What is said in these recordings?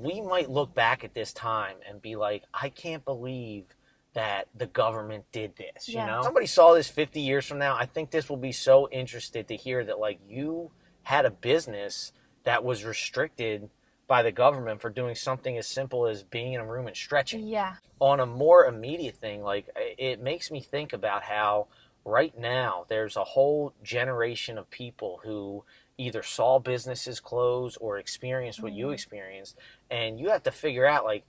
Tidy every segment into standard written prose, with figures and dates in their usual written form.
we might look back at this time and be like, I can't believe that the government did this, you know? Somebody saw this 50 years from now, I think this will be so interested to hear that, like, you had a business that was restricted by the government for doing something as simple as being in a room and stretching. Yeah. On a more immediate thing, like, it makes me think about how right now there's a whole generation of people who either saw businesses close or experienced what you experienced, and you have to figure out, like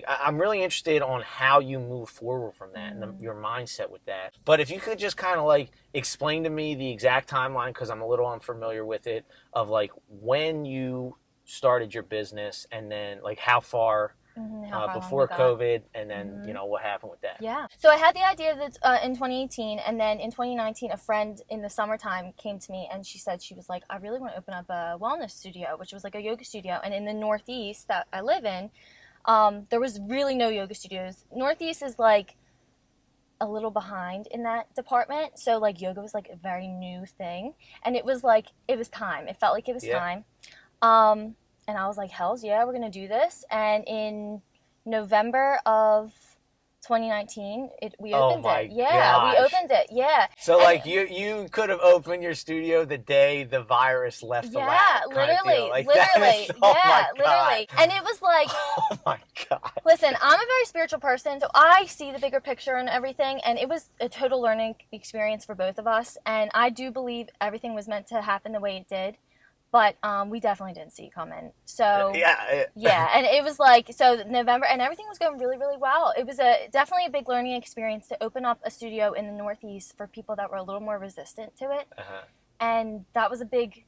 I'm really interested on how you move forward from that and your mindset with that. But if you could just kind of like explain to me the exact timeline, because I'm a little unfamiliar with it, of like when you started your business and then like how far before COVID, and then you know what happened with that. Yeah. So I had the idea that in 2018, and then in 2019, a friend in the summertime came to me and she said, she was like, I really want to open up a wellness studio, which was like a yoga studio. And in the Northeast that I live in, there was really no yoga studios. Northeast is like a little behind in that department. So like yoga was like a very new thing. And it was like, it was time. It felt like it was time. And I was like, hells yeah, we're going to do this. And in November of 2019, we opened it. Yeah, we opened it. Yeah. So like you could have opened your studio the day the virus left the lab. Yeah, literally. Like literally. Literally. And it was like, oh my God. Listen, I'm a very spiritual person, so I see the bigger picture and everything. And it was a total learning experience for both of us. And I do believe everything was meant to happen the way it did. But we definitely didn't see it coming. So yeah, and it was like, so November, and everything was going really, really well. It was definitely a big learning experience to open up a studio in the Northeast for people that were a little more resistant to it. And that was a big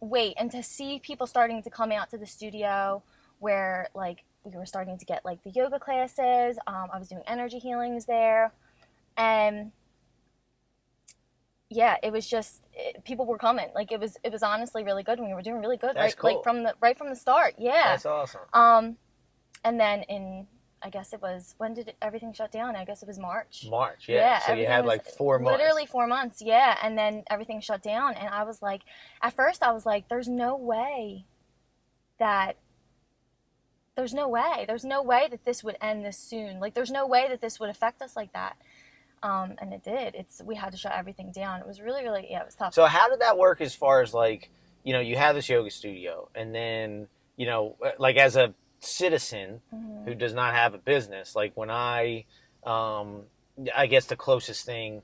weight. And to see people starting to come out to the studio where like we were starting to get like the yoga classes. I was doing energy healings there, and yeah, it was just people were coming. Like it was honestly really good. And we were doing really good. That's cool. Like from the start. Yeah. That's awesome. And then I guess it was, when did everything shut down? I guess it was March. Yeah. So you had like 4 months. Literally 4 months. Yeah. And then everything shut down, and I was like, at first I was like, there's no way that this would end this soon. Like there's no way that this would affect us like that. And it did. We had to shut everything down. It was really, really, it was tough. So how did that work as far as like, you know, you have this yoga studio, and then, you know, like as a citizen who does not have a business, like when I guess the closest thing,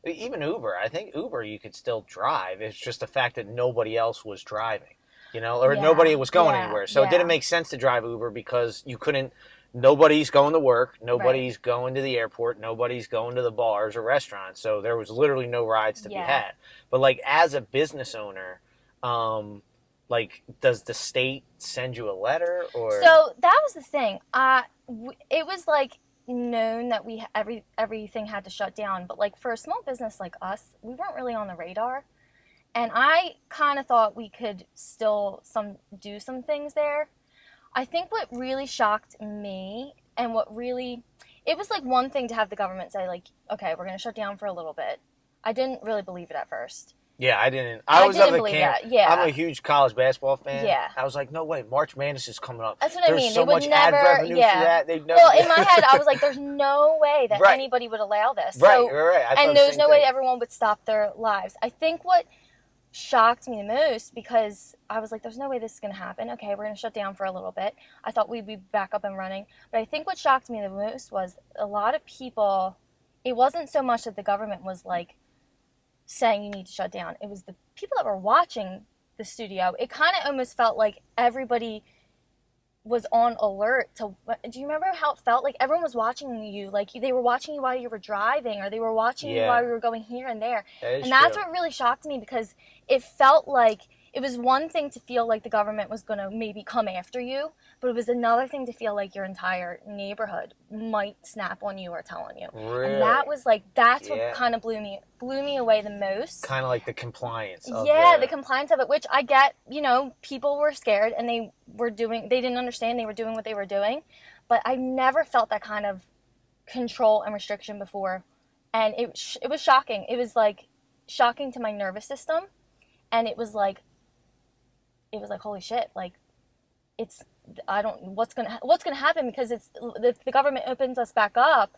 even Uber, I think Uber you could still drive. It's just the fact that nobody else was driving, you know, or nobody was going anywhere. So it didn't make sense to drive Uber because you couldn't. Nobody's going to work. Nobody's going to the airport. Nobody's going to the bars or restaurants. So there was literally no rides to be had. But like as a business owner, like does the state send you a letter or? So that was the thing. It was like known that everything had to shut down. But like for a small business like us, we weren't really on the radar. And I kind of thought we could still do some things there. I think what really shocked me, and it was like one thing to have the government say like, okay, we're going to shut down for a little bit. I didn't really believe it at first. Yeah, I didn't. I was didn't of the believe camp. that. Yeah. I'm a huge college basketball fan. Yeah. I was like, no way, March Madness is coming up. That's what I mean. There's so much ad revenue for that. Well, in my head, I was like, there's no way that anybody would allow this. Right. And there's no way everyone would stop their lives. I think what shocked me the most, because I was like, there's no way this is going to happen. Okay, we're going to shut down for a little bit. I thought we'd be back up and running. But I think what shocked me the most was a lot of people, it wasn't so much that the government was like saying you need to shut down. It was the people that were watching the studio. It kind of almost felt like everybody was on alert to, do you remember how it felt? Like everyone was watching you, like they were watching you while you were driving, or they were watching you while you were going here and there. And that's what really shocked me, because it felt like it was one thing to feel like the government was going to maybe come after you, but it was another thing to feel like your entire neighborhood might snap on you or tell on you. Really? And that was like, that's what kind of blew me away the most. Kind of like the compliance of the compliance of it, which I get, you know, people were scared and they didn't understand they were doing what they were doing, but I never felt that kind of control and restriction before. And it was shocking. It was like shocking to my nervous system. And it was like, holy shit, like, I don't, what's gonna happen, because if the government opens us back up,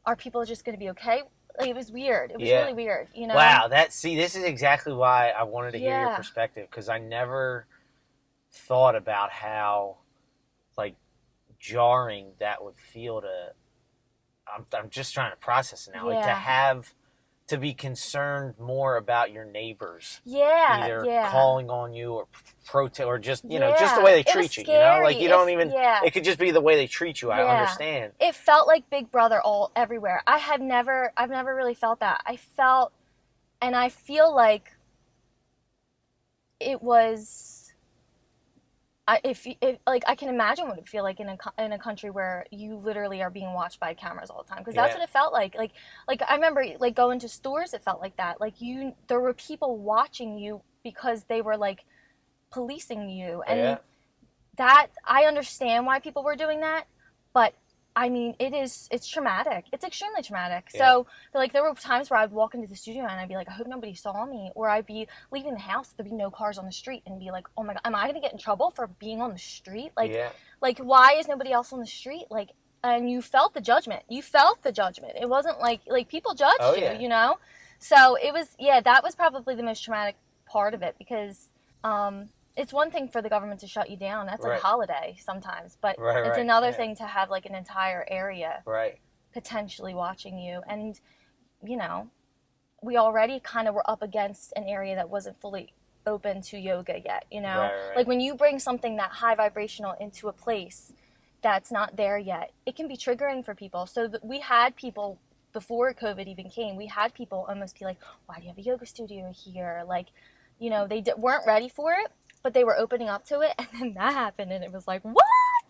are people just gonna be okay? Like, it was weird. It was really weird, you know? Wow, this is exactly why I wanted to hear your Yeah. perspective, because I never thought about how, like, jarring that would feel to. I'm just trying to process it now. Like, to be concerned more about your neighbors, either calling on you or protest, or just just the way they treat you. You know, like you don't even. It could just be the way they treat you. I understand. It felt like Big Brother all everywhere. I've never really felt that. I feel like it was. If like, I can imagine what it would feel like in a country where you literally are being watched by cameras all the time, because that's what it felt like. Like I remember, like, going to stores, it felt like that. Like, there were people watching you because they were, like, policing you, and that, I understand why people were doing that, but I mean, it's traumatic. It's extremely traumatic. Yeah. So, like, there were times where I'd walk into the studio and I'd be like, I hope nobody saw me. Or I'd be leaving the house, there'd be no cars on the street, and be like, oh my God, am I going to get in trouble for being on the street? Like, why is nobody else on the street? Like, and you felt the judgment. It wasn't like people judged you, you know? So it was, that was probably the most traumatic part of it, because, it's one thing for the government to shut you down. That's a holiday sometimes. But it's another thing to have, like, an entire area potentially watching you. And, you know, we already kind of were up against an area that wasn't fully open to yoga yet, you know? Like, when you bring something that high vibrational into a place that's not there yet, it can be triggering for people. So we had people, before COVID even came, we had people almost be like, why do you have a yoga studio here? Like, you know, they weren't ready for it, but they were opening up to it, and then that happened, and it was like, what?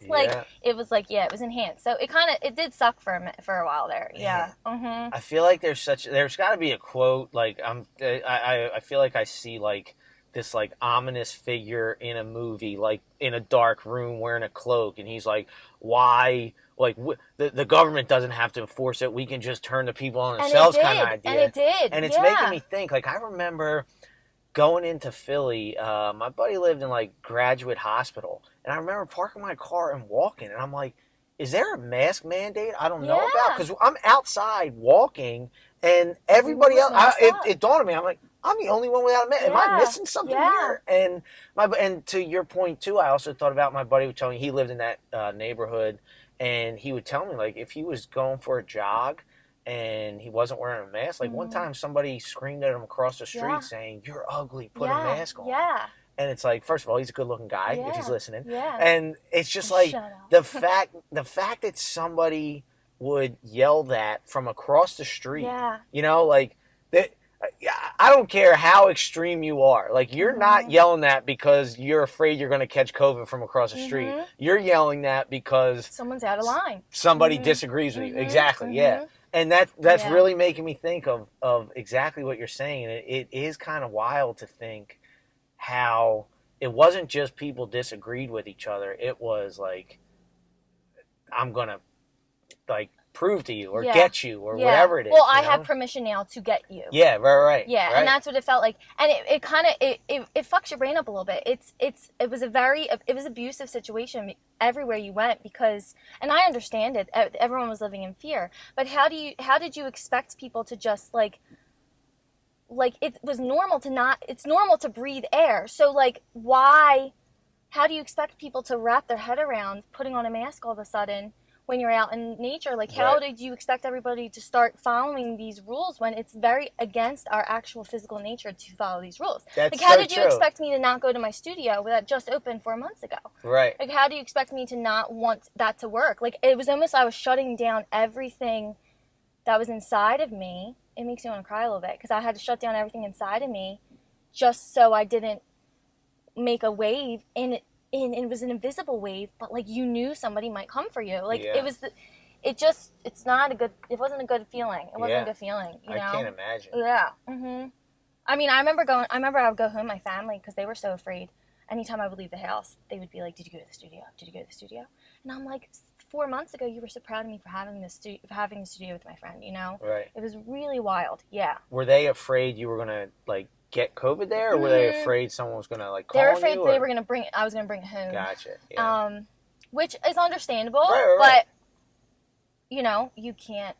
Like, it was like, it was enhanced. So it did suck for a while there. Yeah. Mm-hmm. I feel like there's got to be a quote, like, I feel like I see, like, this, like, ominous figure in a movie, like, in a dark room wearing a cloak, and he's like, why, like, the government doesn't have to enforce it, we can just turn the people on themselves, kind of idea. And it did. And it's making me think, like, I remember going into Philly, my buddy lived in, like, Graduate Hospital, and I remember parking my car and walking, and I'm like, is there a mask mandate I don't know about? Because I'm outside walking, and everybody else, it dawned on me, I'm like, I'm the only one without a mask. Am I missing something here? And to your point, too, I also thought about my buddy would tell me, he lived in that neighborhood, and he would tell me, like, if he was going for a jog and he wasn't wearing a mask, like, one time somebody screamed at him across the street saying, you're ugly, put a mask on. And it's like, first of all, he's a good-looking guy, if he's listening. And it's just like, the fact that somebody would yell that from across the street, you know, like, I don't care how extreme you are. Like, you're not yelling that because you're afraid you're going to catch COVID from across the street. You're yelling that because someone's out of line. Somebody disagrees with you. Exactly, And that's really making me think of exactly what you're saying. And it is kind of wild to think how it wasn't just people disagreed with each other. It was like, I'm going to, like, prove to you or get you or whatever it is. Well, I have permission now to get you. Yeah, right. Yeah, and that's what it felt like. And it kind of it fucks your brain up a little bit. It was abusive situation everywhere you went, because, and I understand it, everyone was living in fear. But how did you expect people to just like it was normal it's normal to breathe air. So, like, how do you expect people to wrap their head around putting on a mask all of a sudden when you're out in nature? Like, how did you expect everybody to start following these rules when it's very against our actual physical nature to follow these rules? That's how did you expect me to not go to my studio that just opened 4 months ago? Right. Like, how do you expect me to not want that to work? Like, it was almost, I was shutting down everything that was inside of me. It makes me want to cry a little bit, because I had to shut down everything inside of me just so I didn't make a wave in it was an invisible wave, but, like, you knew somebody might come for you. Like, it wasn't a good feeling. It wasn't a good feeling, you know? I can't imagine. Yeah. I mean, I remember I would go home with my family because they were so afraid. Anytime I would leave the house, they would be like, did you go to the studio? Did you go to the studio? And I'm like, 4 months ago, you were so proud of me for having a studio with my friend, you know? Right. It was really wild. Yeah. Were they afraid you were going to, like, get COVID there, or were they afraid someone was gonna like call They were on afraid you, they or? were gonna I was gonna bring it home. Gotcha. Yeah. Which is understandable, Right. but you know, you can't.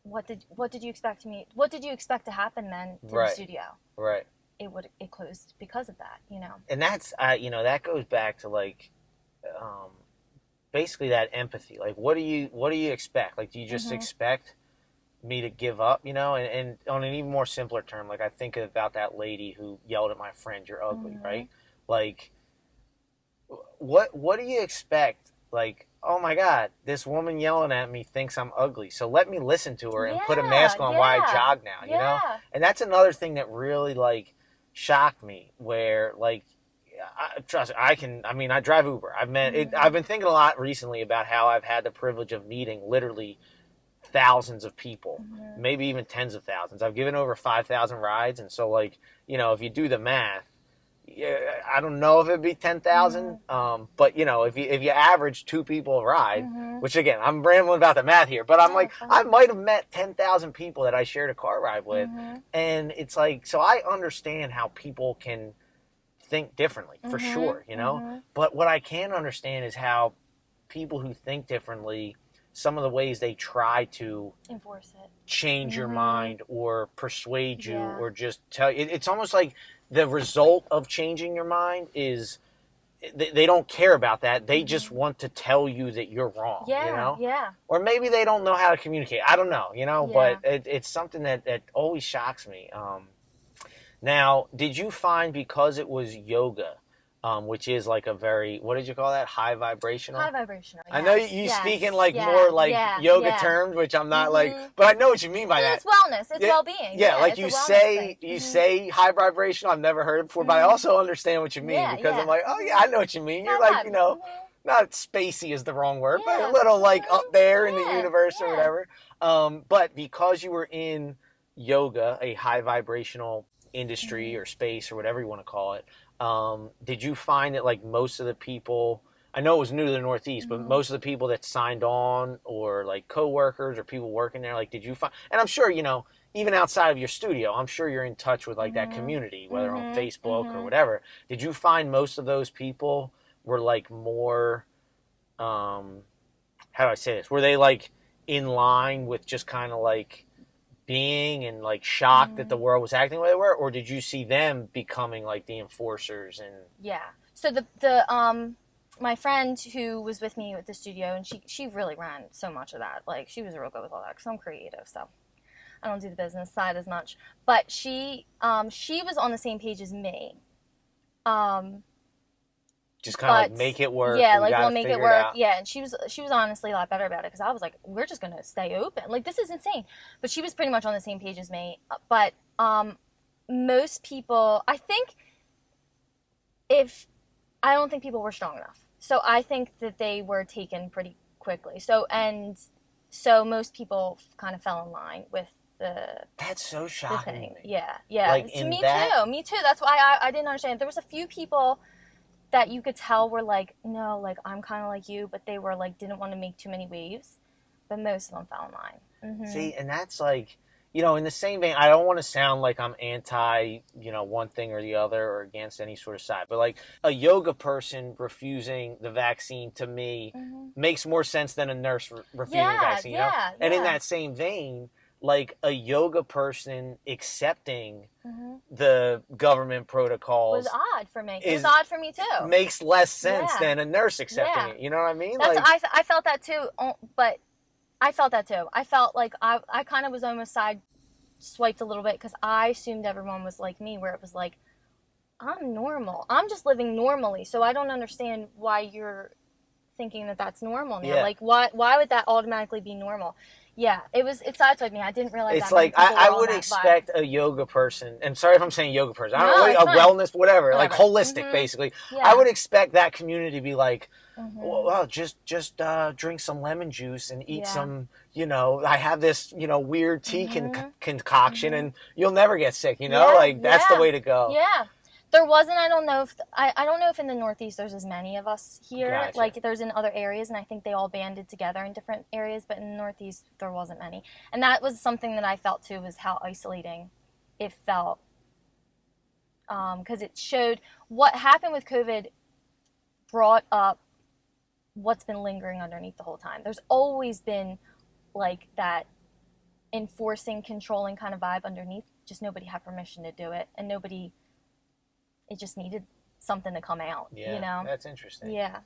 What did you expect me? What did you expect to happen then to the studio? Right. It closed because of that, you know. And that's that goes back to like basically that empathy. Like what do you expect? Like do you just expect me to give up, and on an even more simpler term, like I think about that lady who yelled at my friend, "You're ugly," right? Like what do you expect? Like, oh my God, this woman yelling at me thinks I'm ugly, so let me listen to her and put a mask on while I jog now, you know? And that's another thing that really like shocked me, where like trust me, I drive Uber. I've been thinking a lot recently about how I've had the privilege of meeting literally thousands of people, maybe even tens of thousands. I've given over 5,000 rides, and so like, if you do the math, yeah, I don't know if it'd be 10,000, but if you average 2 people a ride, which again, I'm rambling about the math here, but I'm I might have met 10,000 people that I shared a car ride with, and it's like, so I understand how people can think differently, for sure, but what I can understand is how people who think differently, some of the ways they try to enforce it, change your mind or persuade you or just tell you. It's almost like the result of changing your mind is they don't care about that. They just want to tell you that you're wrong, Or maybe they don't know how to communicate. I don't know, but it's something that always shocks me. Now, did you find, because it was yoga, which is like a very, what did you call that? High vibrational? High vibrational. Yes. I know you speak in like more like yoga terms, which I'm not like, but I know what you mean by that. It's wellness. It's well-being. Yeah, like you say high vibrational. I've never heard it before, but I also understand what you mean, because I'm like, oh yeah, I know what you mean. You're like, not spacey is the wrong word, but a little like up there in the universe or whatever. But because you were in yoga, a high vibrational industry or space or whatever you want to call it, did you find that like most of the people, I know it was new to the Northeast, but most of the people that signed on, or like coworkers or people working there, like did you find, and I'm sure, even outside of your studio, I'm sure you're in touch with like that community, whether on Facebook or whatever. Did you find most of those people were like more, how do I say this? Were they like in line with just kind of like being and like shocked that the world was acting the way they were, or did you see them becoming like the enforcers? And so the my friend who was with me at the studio, and she really ran so much of that, like she was real good with all that, because I'm creative, so I don't do the business side as much, but she was on the same page as me, just kind of like make it work. We'll make it work. Yeah, and she was honestly a lot better about it, because I was like, we're just gonna stay open. Like, this is insane. But she was pretty much on the same page as me. But most people, I don't think people were strong enough. So I think that they were taken pretty quickly. So most people kind of fell in line with that's so shocking. Yeah. Like, so me too. That's why I didn't understand. There was a few people that you could tell were like, no, like, I'm kind of like you, but they were like, didn't want to make too many waves, but most of them fell in line. See, and that's like, in the same vein, I don't want to sound like I'm anti, one thing or the other, or against any sort of side, but like a yoga person refusing the vaccine, to me makes more sense than a nurse refusing the vaccine, And in that same vein, like a yoga person accepting the government protocols was odd for me. It was odd for me too. Makes less sense than a nurse accepting it. You know what I mean? That's, like, I felt that too, but I felt that too. I felt like I kind of was almost side swiped a little bit, because I assumed everyone was like me, where it was like, I'm normal. I'm just living normally, so I don't understand why you're thinking that that's normal now. Yeah. Like, why would that automatically be normal? Yeah, it sideswiped me. I didn't realize it's that. It's like, I would expect a yoga person, and sorry if I'm saying yoga person, I don't know, a wellness, whatever, like holistic, basically. Yeah. I would expect that community to be like, well, just drink some lemon juice and eat some, I have this, weird tea concoction, and you'll never get sick, that's the way to go. Yeah. There wasn't, I don't know if in the Northeast there's as many of us here. Gotcha. Like, there's in other areas, and I think they all banded together in different areas, but in the Northeast there wasn't many. And that was something that I felt too, was how isolating it felt because it showed what happened with COVID, brought up what's been lingering underneath the whole time. There's always been like that enforcing, controlling kind of vibe underneath. Just nobody had permission to do it, and it just needed something to come out. Yeah, you know, that's interesting. Yeah.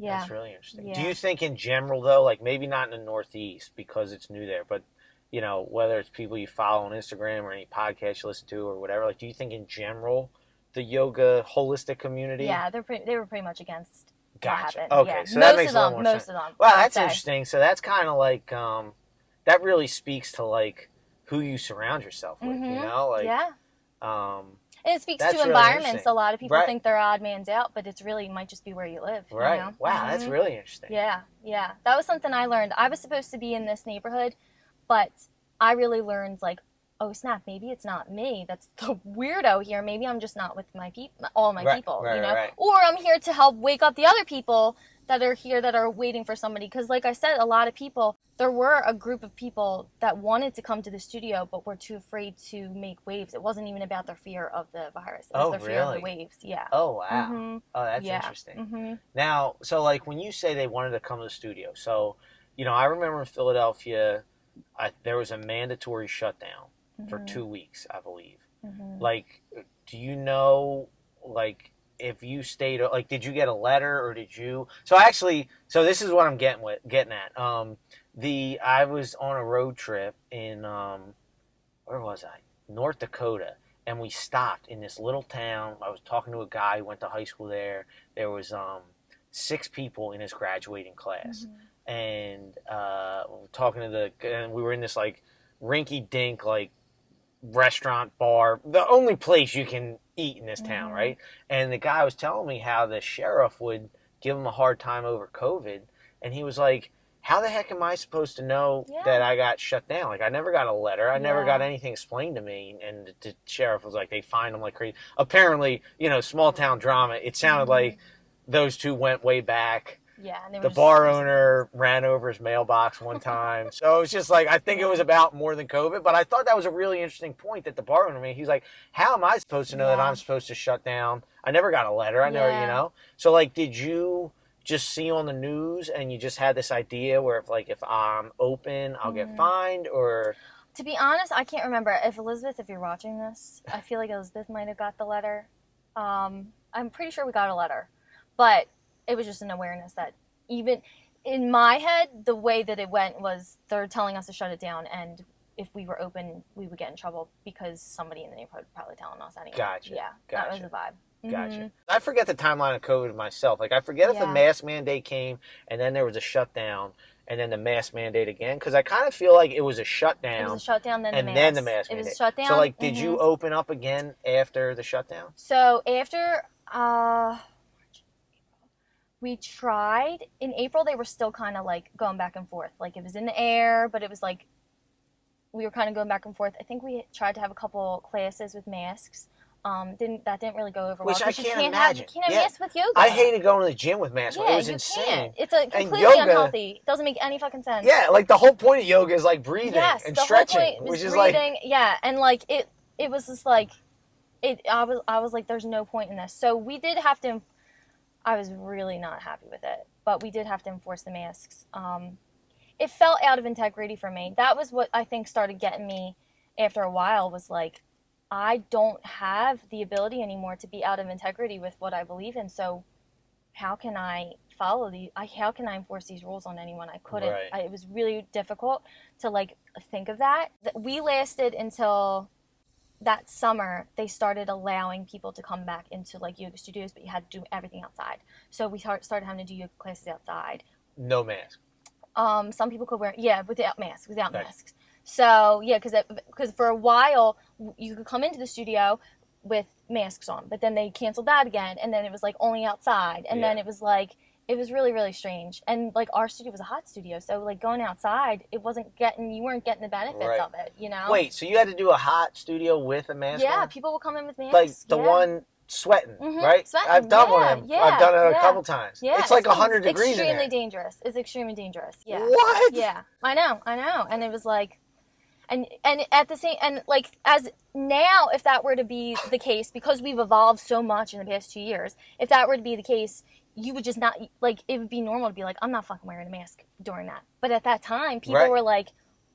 That's really interesting. Yeah. Do you think in general, though, like maybe not in the Northeast because it's new there, but, you know, whether it's people you follow on Instagram or any podcast you listen to or whatever, like, do you think in general the yoga holistic community? Yeah, they were pretty much against Gotcha. what happened. Okay, Yeah. so that makes a lot more sense. Most of them. Wow, that's interesting. So that's kind of like, that really speaks to, like, who you surround yourself with, you know? Like, yeah. And it speaks to really environments. A lot of people Right. think they're odd man's out, but it's really might just be where you live. Right. You know? Wow, that's really interesting. Yeah, yeah. That was something I learned. I was supposed to be in this neighborhood, but I really learned, like, oh snap, maybe it's not me that's the weirdo here. Maybe I'm just not with my all my people, you know? Right. Or I'm here to help wake up the other people that are here that are waiting for somebody. Because like I said, a lot of people, there were a group of people that wanted to come to the studio but were too afraid to make waves. It wasn't even about their fear of the virus. It was their fear of the waves. Yeah. Oh, wow. Oh, that's interesting. Now, so like when you say they wanted to come to the studio, so, you know, I remember in Philadelphia, there was a mandatory shutdown for 2 weeks, I believe. Like, do you know, like, if you stayed, like, did you get a letter or did you? So this is what I'm getting at. I was on a road trip in where was I? North Dakota, and we stopped in this little town. I was talking to a guy who went to high school there. There was 6 people in his graduating class, and talking to and we were in this like rinky-dink like restaurant bar, the only place you can eat in this town, right? And the guy was telling me how the sheriff would give him a hard time over COVID, and he was like, how the heck am I supposed to know that I got shut down? Like, I never got a letter. I never got anything explained to me. And the sheriff was like, they fined him like crazy. Apparently, you know, small town drama. It sounded like those two went way back. Yeah, and the bar owner ran over his mailbox one time. So it's just like, I think it was about more than COVID, but I thought that was a really interesting point that the bar owner made. He's like, how am I supposed to know that I'm supposed to shut down? I never got a letter. I never, you know? So like, did you just see on the news and you just had this idea where if I'm open, I'll get fined? Or to be honest, I can't remember. If you're watching this, I feel like Elizabeth might have got the letter. I'm pretty sure we got a letter, but it was just an awareness that even in my head, the way that it went was they're telling us to shut it down, and if we were open, we would get in trouble because somebody in the neighborhood was probably telling us anyway. Gotcha. Yeah, that was the vibe. Gotcha. I forget the timeline of COVID myself. Like, I forget if the mask mandate came and then there was a shutdown and then the mask mandate again, because I kind of feel like it was a shutdown. It was a shutdown, then and the mask. then the mask mandate. It was a shutdown. So, like, did you open up again after the shutdown? So after we tried in April, they were still kind of like going back and forth. Like, it was in the air, but it was like we were kind of going back and forth. I think we tried to have a couple classes with masks. That didn't really go over well. Which I can't imagine. You can't have masks with yoga. I hated going to the gym with masks. Yeah, it was you insane. Can't. It's completely yoga, unhealthy. It doesn't make any fucking sense. Yeah, like the whole point of yoga is like breathing and stretching, whole point was which is breathing, like and like it was just like I was like, there's no point in this. So we did have to. I was really not happy with it, but we did have to enforce the masks. It felt out of integrity for me. That was what I think started getting me after a while, was like, I don't have the ability anymore to be out of integrity with what I believe in. So how can I follow how can I enforce these rules on anyone? I couldn't. Right. It was really difficult to like think of that. We lasted until that summer. They started allowing people to come back into like yoga studios, but you had to do everything outside. So we started having to do yoga classes outside. No mask. Some people could wear, without masks. So, yeah, because for a while, you could come into the studio with masks on, but then they canceled that again, and then it was, like, only outside, and then it was, like, it was really, really strange. And, like, our studio was a hot studio, so, like, going outside, you weren't getting the benefits of it, you know? Wait, so you had to do a hot studio with a mask on? Yeah, people would come in with masks. Like the one sweating, right? Sweating, I've done one of them. Yeah, I've done it a couple times. Yeah, it's like 100 degrees in there. It's extremely dangerous. Yeah. What? Yeah, I know. And it was like, And at the same, and like, as now, if that were to be the case, because we've evolved so much in the past 2 years, if that were to be the case, you would just not, like, it would be normal to be like, I'm not fucking wearing a mask during that. But at that time, people were like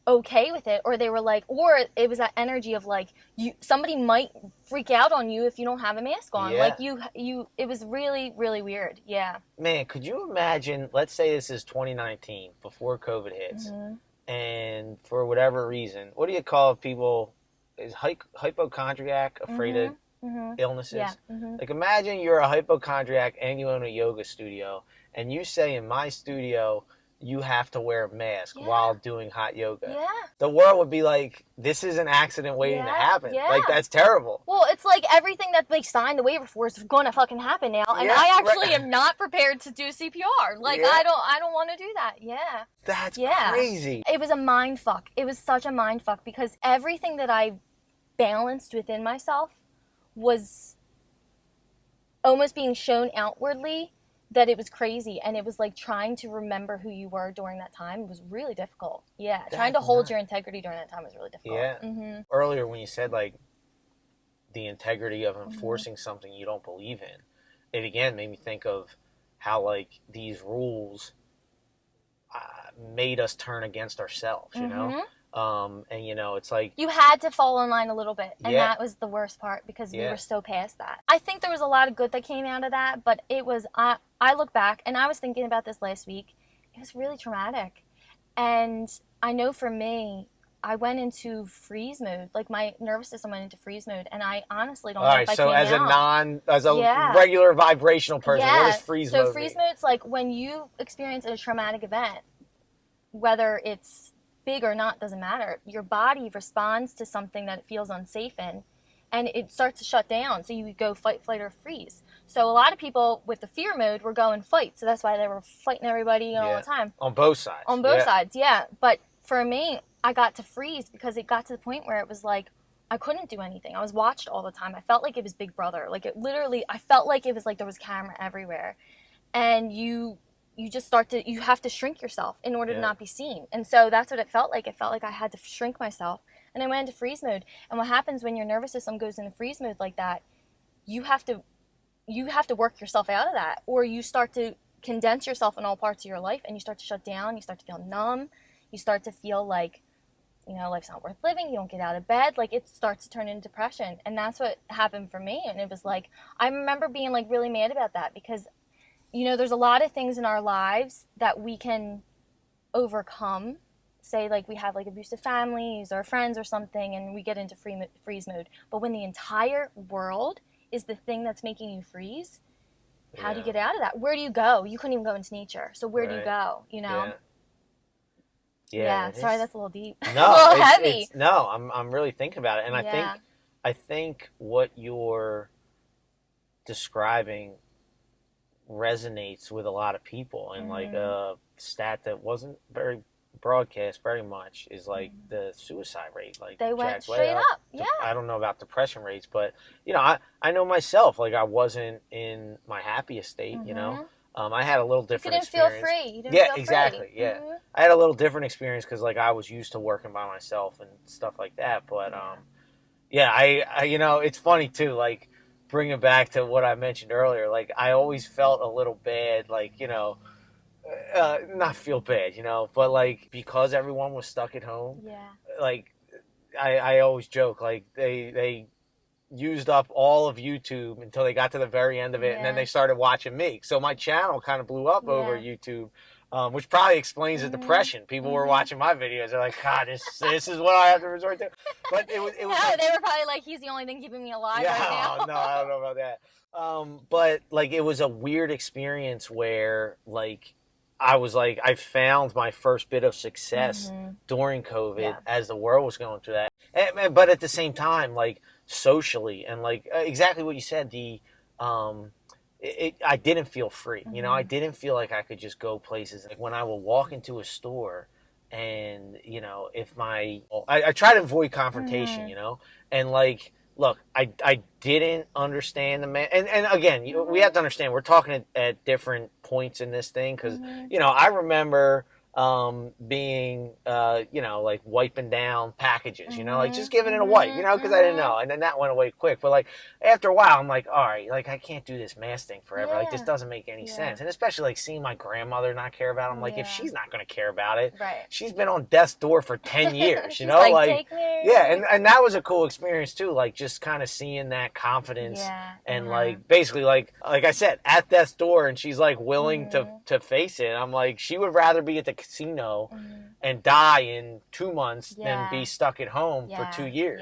okay with it, or they were like, or it was that energy of like, somebody might freak out on you if you don't have a mask on. Like it was really, really weird. Yeah. Man, could you imagine, let's say this is 2019 before COVID hits. And for whatever reason, what do you call people? Is hypochondriac, afraid of illnesses? Yeah. Like, imagine you're a hypochondriac and you own a yoga studio, and you say in my studio you have to wear a mask while doing hot yoga. Yeah. The world would be like, this is an accident waiting to happen. Yeah. Like, that's terrible. Well, it's like everything that they signed the waiver for is going to fucking happen now, and I actually am not prepared to do CPR. Like, I don't want to do that. Yeah. That's crazy. It was a mind fuck. It was such a mind fuck, because everything that I balanced within myself was almost being shown outwardly that it was crazy, and it was like trying to remember who you were during that time was really difficult. Yeah, trying to hold your integrity during that time was really difficult. Yeah. Earlier when you said like the integrity of enforcing something you don't believe in, it again made me think of how like these rules made us turn against ourselves, you know? And you know, it's like you had to fall in line a little bit, and that was the worst part, because we were so past that. I think there was a lot of good that came out of that, but it was I look back, and I was thinking about this last week. It was really traumatic, and I know for me, I went into freeze mode. Like, my nervous system went into freeze mode, and I honestly don't know if I came out. As a regular vibrational person, what is freeze mode? So freeze mode's like when you experience a traumatic event, whether it's big or not, doesn't matter. Your body responds to something that it feels unsafe in, and it starts to shut down. So you go fight, flight, or freeze. So a lot of people with the fear mode were going fight. So that's why they were fighting everybody all the time. On both sides. On both sides, yeah. But for me, I got to freeze because it got to the point where it was like I couldn't do anything. I was watched all the time. I felt like it was Big Brother. Like, it literally, I felt like it was like there was camera everywhere. And you just you have to shrink yourself in order to not be seen. And so that's what it felt like. It felt like I had to shrink myself. And I went into freeze mode. And what happens when your nervous system goes into freeze mode like that, you have to work yourself out of that. Or you start to condense yourself in all parts of your life, and you start to shut down. You start to feel numb. You start to feel like, you know, life's not worth living. You don't get out of bed. Like, it starts to turn into depression. And that's what happened for me. And it was like, I remember being like really mad about that, because, you know, there's a lot of things in our lives that we can overcome. Say, like, we have like abusive families or friends or something, and we get into freeze mode. But when the entire world is the thing that's making you freeze, how do you get out of that? Where do you go? You couldn't even go into nature. So where do you go? You know? Yeah, sorry, that's a little deep. No, a little heavy. I'm really thinking about it, and I think what you're describing resonates with a lot of people, and like a stat that wasn't very broadcast very much is like the suicide rate. Like, they went straight up. Yeah. I don't know about depression rates, but you know, I know myself. Like, I wasn't in my happiest state. You know. I had a little different experience. You didn't feel free. You didn't feel free. Exactly. Yeah. I had a little different experience because, like, I was used to working by myself and stuff like that. But, I you know, it's funny, too. Like, bring it back to what I mentioned earlier. Like, I always felt a little bad, like, you know, not feel bad, you know, but, like, because everyone was stuck at home. Yeah. Like, I always joke, like, they used up all of YouTube until they got to the very end of it, and then they started watching me. So my channel kind of blew up over YouTube, which probably explains the depression. People were watching my videos. They're like, God, this is what I have to resort to. But it was no, like, they were probably like, he's the only thing keeping me alive right now. No, I don't know about that. But like, it was a weird experience where, like, I was like, I found my first bit of success during COVID as the world was going through that. But at the same time, like, socially, and like exactly what you said, I didn't feel free. You know, I didn't feel like I could just go places. Like, when I would walk into a store, and you know, if I try to avoid confrontation, you know, and like, look, I didn't understand the man, and again, we have to understand we're talking at different points in this thing, because you know, I remember being, like wiping down packages, like just giving it a wipe, because I didn't know. And then that went away quick. But like after a while, I'm like, all right, like I can't do this mask thing forever. Like this doesn't make any sense. And especially like seeing my grandmother not care about it. I'm like, if she's not going to care about it, she's been on death's door for 10 years, she's like take me. Yeah. And that was a cool experience too. Like just kind of seeing that confidence and like basically like I said, at death's door, and she's like willing to face it. I'm like, she would rather be at the casino and die in 2 months than be stuck at home for 2 years,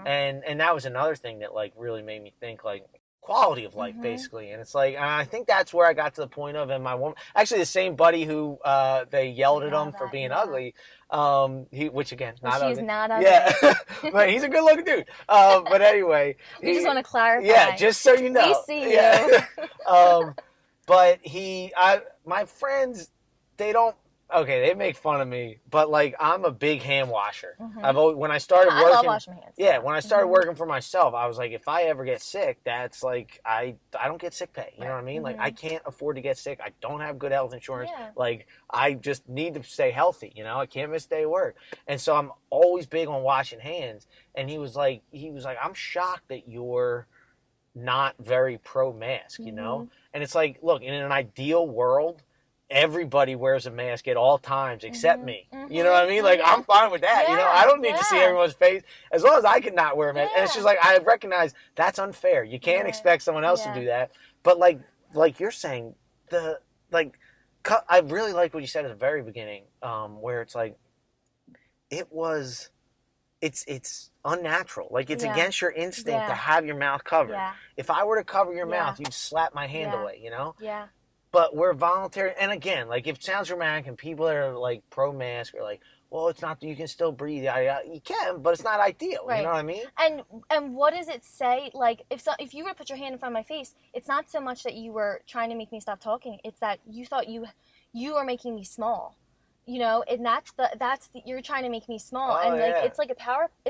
and that was another thing that like really made me think like quality of life basically. And it's like, I think that's where I got to the point of, and my woman, actually the same buddy who they yelled at him for being ugly, which again, not ugly. Not ugly. Yeah. But he's a good looking dude. But anyway, we just want to clarify. Yeah, just so you know. We see you. But my friends, they make fun of me, but like I'm a big hand washer. When I started working, I love washing my hands. Yeah, when I started working for myself, I was like, if I ever get sick, that's like I don't get sick pay. You know what I mean? Like I can't afford to get sick. I don't have good health insurance. Like I just need to stay healthy. I can't miss a day of work, and so I'm always big on washing hands. And he was like, I'm shocked that you're not very pro mask. And it's like, look, in an ideal world, everybody wears a mask at all times except me. You know what I mean? Like, I'm fine with that. I don't need to see everyone's face as long as I can not wear a mask. And it's just like, I recognize that's unfair. You can't expect someone else to do that. But like you're saying, I really like what you said at the very beginning, where it's like, it's unnatural. Like it's against your instinct to have your mouth covered. If I were to cover your mouth, you'd slap my hand away, Yeah. But we're voluntary. And again, like if it sounds dramatic and people that are like pro-mask are like, well, it's not, you can still breathe. You can, but it's not ideal. You know what I mean? And what does it say? Like if you were to put your hand in front of my face, it's not so much that you were trying to make me stop talking. It's that you thought you were making me small. And that's the you're trying to make me small. And like it's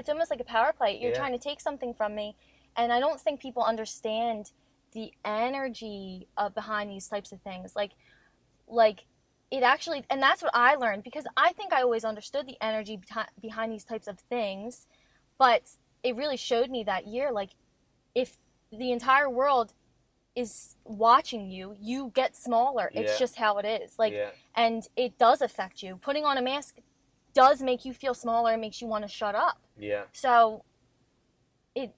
almost like a power play. You're trying to take something from me. And I don't think people understand the energy behind these types of things. Like it actually, and that's what I learned, because I think I always understood the energy behind these types of things, but it really showed me that year, like if the entire world is watching you, you get smaller. It's just how it is. And it does affect you. Putting on a mask does make you feel smaller. It makes you want to shut up. Yeah. So it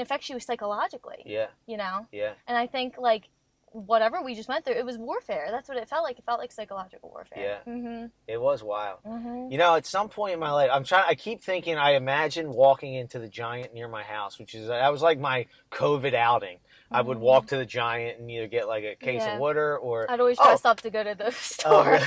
affects you psychologically. Yeah. Yeah. And I think like whatever we just went through, it was warfare. That's what it felt like. It felt like psychological warfare. Yeah. It was wild. At some point in my life, I keep thinking, I imagine walking into the Giant near my house, that was like my COVID outing. I would walk to the Giant and either get like a case of water or... I'd always dress up to go to the store. Really?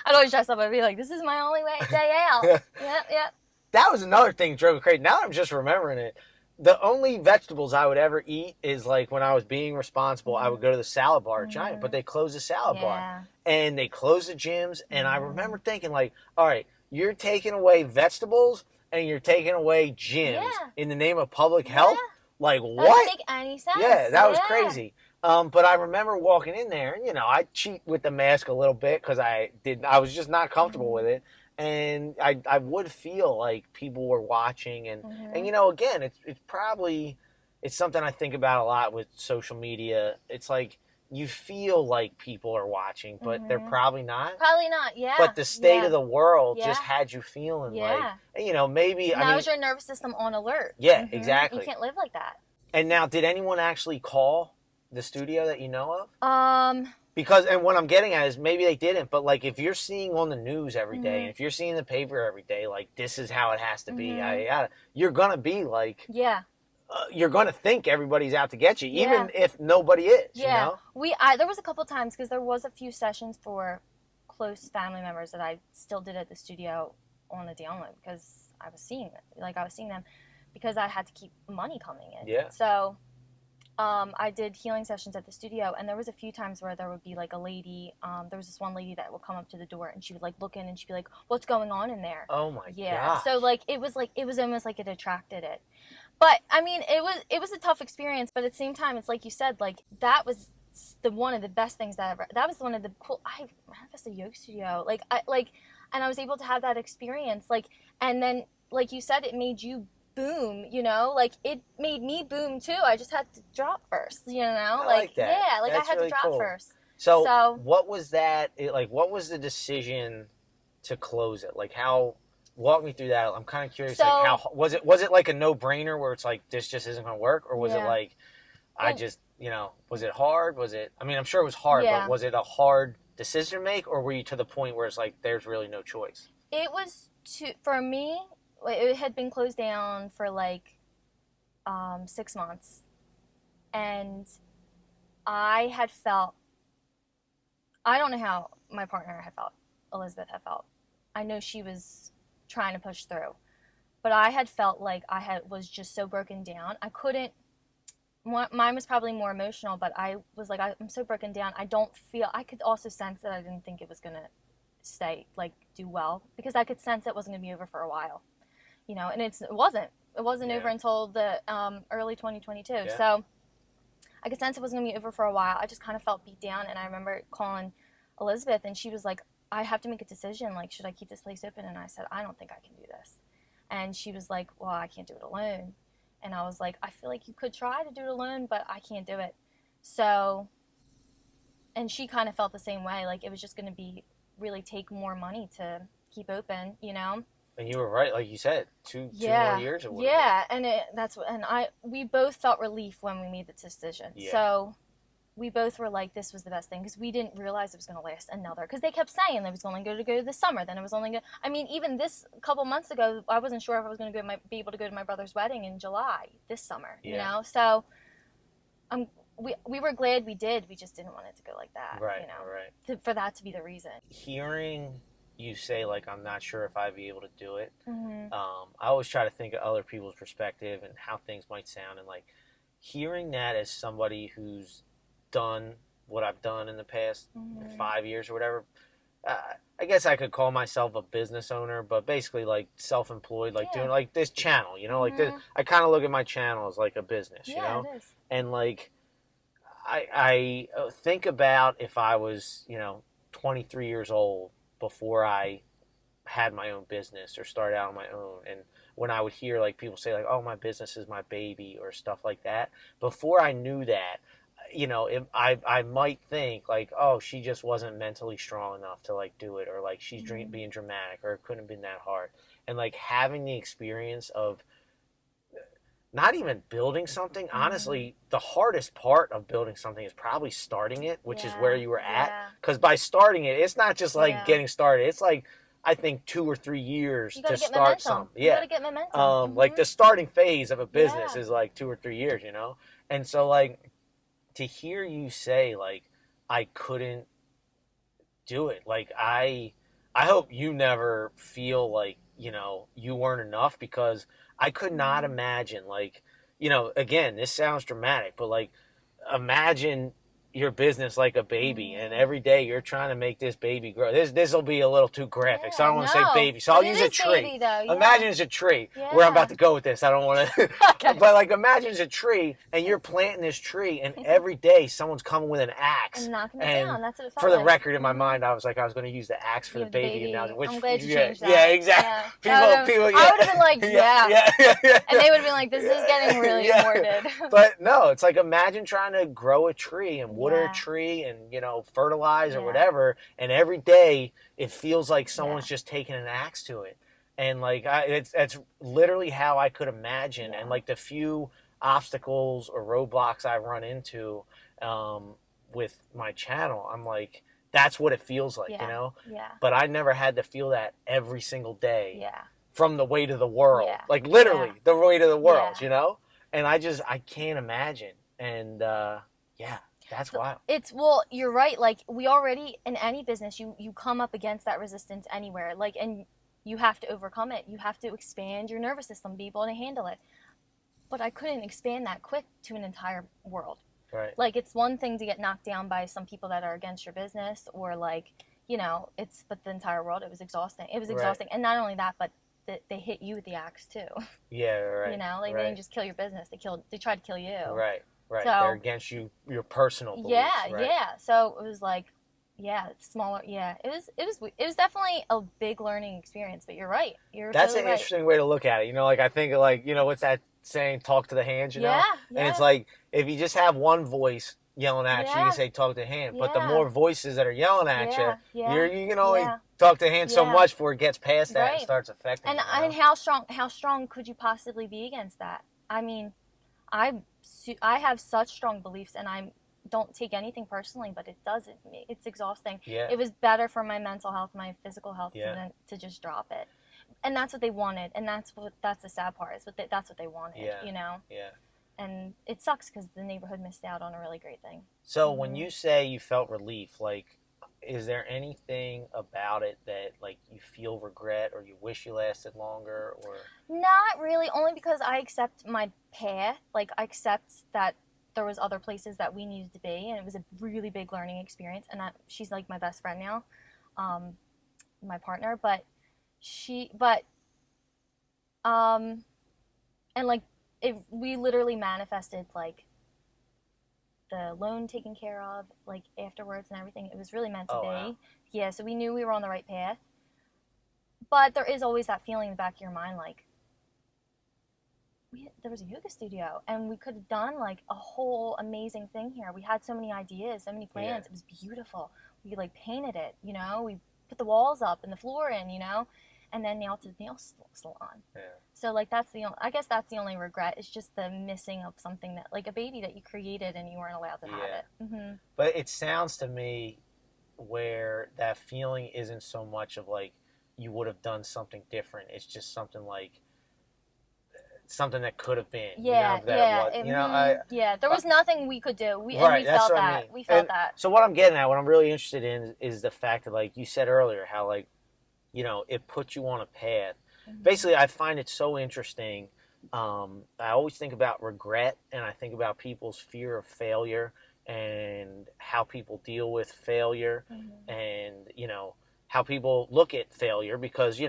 I'd always dress up and be like, this is my only day out. Yep. That was another thing that drove me crazy. Now I'm just remembering it. The only vegetables I would ever eat is like when I was being responsible, I would go to the salad bar at Giant, but they closed the salad bar. And they closed the gyms. And I remember thinking like, all right, you're taking away vegetables and you're taking away gyms in the name of public health? Like, what? That doesn't make any sense. Yeah, that was crazy. But I remember walking in there, and, I cheat with the mask a little bit because I was just not comfortable with it. And I would feel like people were watching. And again, it's something I think about a lot with social media. It's like you feel like people are watching, but they're probably not. Probably not, yeah. But the state of the world just had you feeling like, maybe... Now is your nervous system on alert. Yeah, exactly. You can't live like that. And now, did anyone actually call the studio that you know of? Because, and what I'm getting at is maybe they didn't, but like if you're seeing on the news every day, and if you're seeing the paper every day, like this is how it has to be, you're going to be like... Yeah. You're going to think everybody's out to get you, even if nobody is, you know? There was a couple times, because there was a few sessions for close family members that I still did at the studio on the download, because I was seeing them, because I had to keep money coming in. Yeah. So I did healing sessions at the studio, and there was a few times where there would be like a lady, there was this one lady that would come up to the door, and she would like look in, and she'd be like, what's going on in there? Oh my God. So like, it was almost like it attracted it. But I mean, it was a tough experience, but at the same time, it's like you said, like that was one of the best things that was one of the cool, I manifested a yoga studio. And I was able to have that experience. And then, like you said, it made you boom, it made me boom too. I just had to drop first, I like that. Yeah, I That's had really to drop cool. first. So what was that? What was the decision to close it? Walk me through that. I'm kind of curious. How was it? Was it like a no-brainer where it's like this just isn't going to work, or was it like was it hard? Was it? I mean, I'm sure it was hard, but was it a hard decision to make, or were you to the point where it's like there's really no choice? It was for me. It had been closed down for 6 months, and I had felt. I don't know how my partner had felt. Elizabeth had felt. I know she was trying to push through, but I had felt like was just so broken down. I couldn't. Mine was probably more emotional, but I was like, I'm so broken down. I don't feel. I could also sense that I didn't think it was gonna do well, because I could sense it wasn't gonna be over for a while, and it wasn't. It wasn't over until the early 2022. Yeah. So I could sense it wasn't gonna be over for a while. I just kind of felt beat down, and I remember calling Elizabeth, and she was like, I have to make a decision. Should I keep this place open? And I said, I don't think I can do this. And she was like, well, I can't do it alone. And I was like, I feel like you could try to do it alone, but I can't do it. So, and she kind of felt the same way. It was just going to really take more money to keep open, And you were right, like you said, two more years or whatever. Yeah, and we both felt relief when we made the decision. Yeah. So we both were like, this was the best thing, because we didn't realize it was going to last another, because they kept saying it was only going to go this summer, then it was only going to, I mean, even this couple months ago, I wasn't sure if I was going to be able to go to my brother's wedding in July this summer, so we were glad we did. We just didn't want it to go like that, right. For that to be the reason. Hearing you say, I'm not sure if I'd be able to do it, mm-hmm. I always try to think of other people's perspective and how things might sound, and hearing that as somebody who's done what I've done in the past 5 years or whatever, I guess I could call myself a business owner, but basically self-employed, doing this channel, this, I kind of look at my channel as a business, It is. And I think about if I was 23 years old before I had my own business or started out on my own, and when I would hear people say oh, my business is my baby or stuff like that, before I knew that, I might think oh, she just wasn't mentally strong enough to do it, or she's being dramatic, or it couldn't have been that hard. And having the experience of not even building something, honestly, the hardest part of building something is probably starting it, which is where you were at. Because by starting it, it's not just getting started. It's I think 2 or 3 years to start something. You gotta get momentum. The starting phase of a business is 2 or 3 years, And so to hear you say I couldn't do it, I hope you never feel you weren't enough, because I could not imagine again, this sounds dramatic, but imagine your business like a baby, and every day you're trying to make this baby grow. This will be a little too graphic, so I don't want to say baby. So I'll use a tree. Baby, though, Imagine it's a tree. Where I'm about to go with this, I don't want to. Okay. But imagine it's a tree, and you're planting this tree, and every day someone's coming with an axe and knocking it down. That's what it felt for the record, in my mind, I was going to use the axe for the baby. And now, I'm glad you changed that. Yeah, exactly. Yeah. People. I would have been yeah. And they would have been this is getting really morbid. But no, it's imagine trying to grow a tree and water a tree and fertilize or whatever, and every day it feels like someone's just taking an axe to it, and that's literally how I could imagine. And the few obstacles or roadblocks I've run into with my channel, I'm that's what it feels like, but I never had to feel that every single day from the weight of the world, literally the weight of the world, and I can't imagine. And that's wild. You're right. We already, in any business, you come up against that resistance anywhere. And you have to overcome it. You have to expand your nervous system, be able to handle it. But I couldn't expand that quick to an entire world. Right. It's one thing to get knocked down by some people that are against your business, or but the entire world, it was exhausting. It was exhausting. Right. And not only that, but they hit you with the axe too. Yeah, right. They didn't just kill your business. They tried to kill you. Right. Right. So They're against your personal beliefs. yeah, Right? yeah. So it was like, yeah, smaller. Yeah, it was definitely a big learning experience. But you're right. You're That's totally an right. interesting way to look at it. Like I think like, what's that saying, talk to the hands, Yeah, And it's yeah, like if you just have one voice yelling at you, you can yeah, say talk to the hand. But the yeah, more voices that are yelling at you, yeah, yeah, you can only yeah, talk to the hand so yeah. much before it gets past that and Right. starts affecting And you, how strong could you possibly be against that? I mean, I I have such strong beliefs, and I don't take anything personally, but it does. It's exhausting. Yeah. It was better for my mental health, my physical health, Yeah. to just drop it. And that's what they wanted, and that's the sad part is that's what they wanted, Yeah. you know. Yeah. And it sucks because the neighborhood missed out on a really great thing. So when you say you felt relief, like, is there anything about it that like you feel regret or you wish you lasted longer or? Not really, only because I accept my path. Like I accept that there was other places that we needed to be, and it was a really big learning experience. And she's like my best friend now, um, my partner. But um, and like we literally manifested like the loan taken care of, like afterwards and everything. It was really meant to Oh, be. wow. Yeah, so we knew we were on the right path. But there is always that feeling in the back of your mind, like there was a yoga studio, and we could have done like a whole amazing thing here. We had so many ideas, so many plans. Yeah. It was beautiful. We like painted it, we put the walls up and the floor in, and then nailed to the nail salon. Yeah. So like I guess that's the only regret. It's just the missing of something that like a baby that you created and you weren't allowed to have it. Mm-hmm. But it sounds to me where that feeling isn't so much of like you would have done something different. It's just something like something that could have been. Yeah, there was nothing we could do. We felt that. I mean. We felt that. So what I'm getting at, what I'm really interested in, is the fact that, like you said earlier, how like, it puts you on a path. Mm-hmm. Basically, I find it so interesting. I always think about regret, and I think about people's fear of failure and how people deal with failure, mm-hmm. and how people look at failure because